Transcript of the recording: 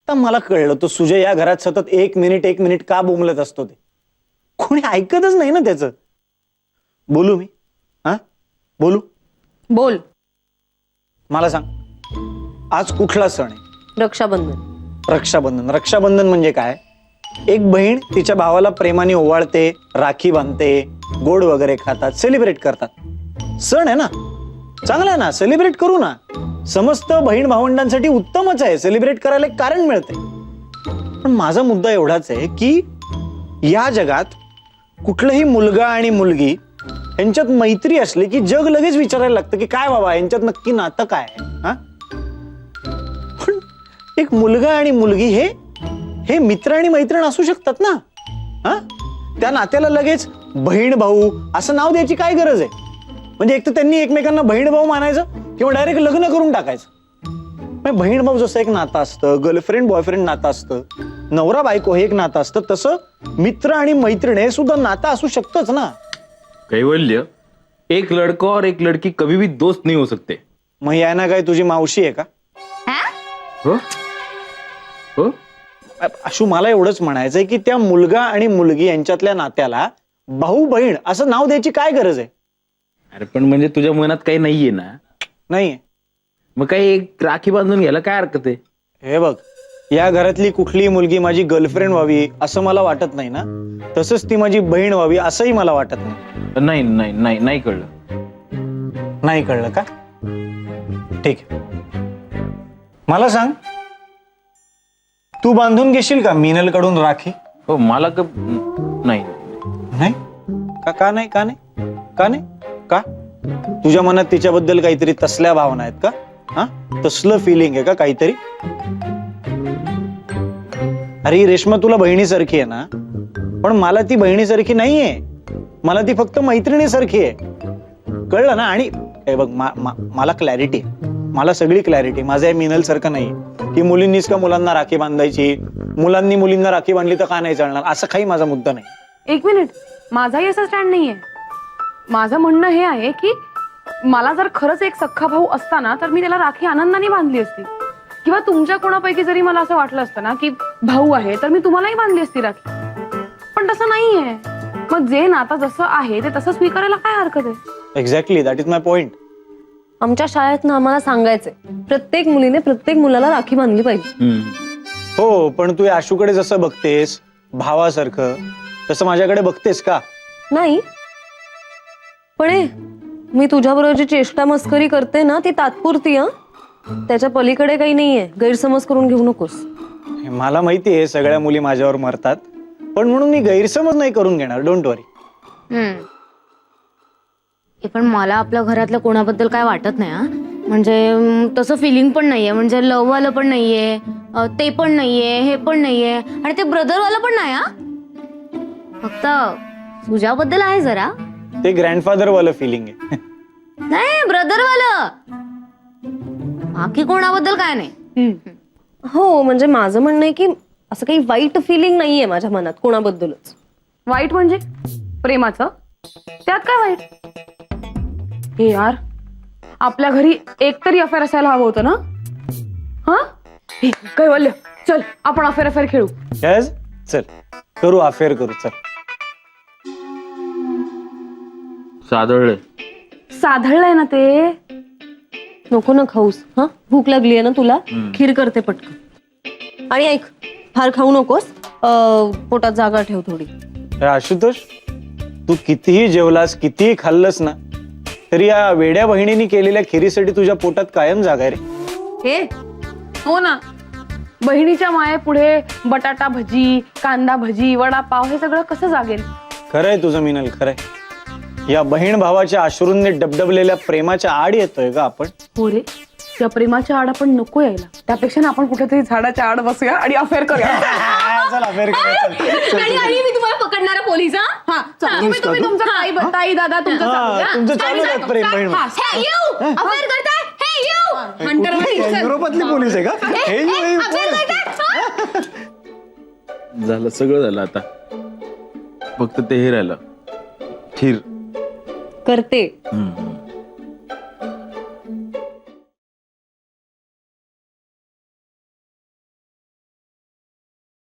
तर मला कळलं तो सुजय या घरात सतत एक मिनिट का बोंबलत असतो ते. कोणी ऐकतच नाही ना त्याचं. बोलू मी? हा बोलू? बोल. मला सांग, आज कुठला सण आहे? रक्षाबंधन. रक्षाबंधन. रक्षाबंधन म्हणजे काय? एक बहीण तिच्या भावाला प्रेमाने ओवाळते, राखी बांधते, गोड वगैरे खातात, सेलिब्रेट करतात. सण आहे ना, चांगला आहे ना, सेलिब्रेट करू ना. समस्त बहीण भावंडांसाठी उत्तमच आहे, सेलिब्रेट करायला एक कारण मिळते. पण माझा मुद्दा एवढाच आहे की या जगात कुठलाही मुलगा आणि मुलगी यांच्यात मैत्री असली की जग लगेच विचारायला लागतं की काय बाबा यांच्यात नक्की नातं काय आहे. हा, पण एक मुलगा आणि मुलगी हे मित्र आणि मैत्रीण असू शकतात ना. हा, त्या नात्याला लगेच बहीण भाऊ असं नाव द्यायची काय गरज आहे? म्हणजे एक तर त्यांनी एकमेकांना बहीण भाऊ मानायचं किंवा डायरेक्ट लग्न करून टाकायचं. बहीण भाऊ जसं एक नातं असतं, गर्लफ्रेंड बॉयफ्रेंड नातं असतं, नवरा बायको हे एक नातं असतं, तसं मित्र आणि मैत्रीण हे सुद्धा नातं असू शकतच ना. कैवल्य, एक लड़का और एक लड़की कभी भी दोस्त नहीं हो सकते. मग याना काय तुझी मावशी आहे का? हो? हो? अशू, मला एवढंच म्हणायचंय की त्या मुलगा आणि मुलगी यांच्यातल्या नात्याला भाऊ बहीण असं नाव द्यायची काय गरज आहे? अरे पण म्हणजे तुझ्या मनात काही नाहीये ना? नाहीये. मग काही एक राखी बांधून घ्यायला काय हरकत आहे? हे बघ, या घरातली कुठलीही मुलगी माझी गर्लफ्रेंड व्हावी असं मला वाटत नाही ना, तसंच ती माझी बहीण व्हावी असंही मला वाटत नाही. नाही नाही नाही नाही कळलं. नाही कळलं का? ठीक आहे. मला सांग, तू बांधून घेशील का मीनल कडून राखी? हो, मला नाही. नाही का? का नाही? का नाही? का नाही? का? तुझ्या मनात तिच्याबद्दल काहीतरी तसल्या भावना आहेत का? हा, तसलं फिलिंग आहे का काहीतरी? अरे रेश्मा, तुला बहिणीसारखी आहे ना, पण मला ती बहिणीसारखी नाहीये. मला ती फक्त मैत्रिणीसारखी आहे. कळलं ना? आणि हे बघ, मला क्लॅरिटी, मला सगळी क्लॅरिटी. माझं हे मिनल सारखं नाही की मुलींनीच का मुलांना राखी बांधायची, मुलांनी मुलींना राखी बांधली तर का नाही चालणार, असं काही माझा मुद्दा नाही. एक मिनिट, माझाही असा स्टँड नाहीये. माझं म्हणणं हे आहे की मला जर खरंच एक सख्खा भाऊ असता ना, तर मी त्याला राखी आनंदाने बांधली असती. किंवा तुमच्या कोणापैकी जरी मला असं वाटलं असतं ना की भाऊ आहे, तर मी तुम्हालाही बांधली असती राखी. पण तसं नाहीये. मग जे नातं जसं आहे ते तसं स्वीकारायला काय हरकत आहे? Exactly, that is my point. आमच्या शाळेत ना आम्हाला सांगायचंय, प्रत्येक मुलीने प्रत्येक मुलाला राखी बांधली पाहिजे. हो, पण तू आशूकडे जसं बघतेस भावासारखं, तसं माझ्याकडे बघतेस का? नाही, पण मी तुझ्या बरोबर जी चेष्टा मस्करी करते ना, ती तात्पुरती. त्याच्या पलीकडे काही नाहीये, गैरसमज करून घेऊ नकोस. मला माहिती आहे सगळ्या मुली माझ्यावर मरतात, पण म्हणून मी गैरसमज नाही करून घेणार. डोंट वरी. पण मला आपल्या घरातल्या कोणाबद्दल काय वाटत नाही. हा, म्हणजे तसं फिलिंग पण नाहीये. म्हणजे लव्ह वालं पण नाहीये, ते पण नाहीये, हे पण नाहीये, आणि ते ब्रदर वालं पण नाही. हा, फक्त तुझ्याबद्दल आहे जरा. ते ग्रँडफादर वालं फिलिंग आहे. नाही, ब्रदर वालं. बाकी कोणाबद्दल काय नाही. हो, म्हणजे माझं म्हणणं आहे की असं काही वाईट फिलिंग नाहीये माझ्या मनात कोणाबद्दलच. वाईट म्हणजे प्रेमाचं? त्यात काय वाईट? हे यार, आपल्या घरी एकतरी अफेअर असायला हवं होतं ना. हा, कैवल्य, चल आपण अफेअर खेळू. यस, चल करू, अफेअर करू, चल. साधळलंय ना ते. नको ना खाऊस. हा, भूक लागलीये ना तुला? खीर करते पटकन. आणि ऐक, फार खाऊ नकोस, पोटात जागा ठेव थोडी. आशुतोष, तू कितीही जेवलास, कितीही खाल्लंस ना, तरी या वेड्या बहिणीने केलेल्या खिरीसाठी तुझ्या पोटात कायम जागा आहे रे. हे हो ना, बहिणीच्या मायेपुढे बटाटा भजी, कांदा भजी, वडापाव हे सगळं कसं जागेल? खरंय तुझं मिनल, खरंय. या बहीण भावाच्या अश्रूंनी डबडबलेल्या प्रेमाच्या आड येतोय का आपण? हो रे, त्या प्रेमाच्या आड आपण नको यायला. त्यापेक्षा ना आपण कुठेतरी झाडाच्या आड बसूया आणि अफेअर करूया. चल अफेअर करूया. आणि मी तुम्हाला पकडणारा पोलीस. हा, तुम्ही तुमचं ताई दादा तुमचं चालू द्या. तुमचं चालू आहे प्रेम बहीण. हे येऊ अफेअर करताय. हे येऊ हंटर युरोपातली पोलीस आहे का? हे अफेअर करताय. झालं, सगळं झालं. आता फक्त ते हे राहिलं, खीर करते.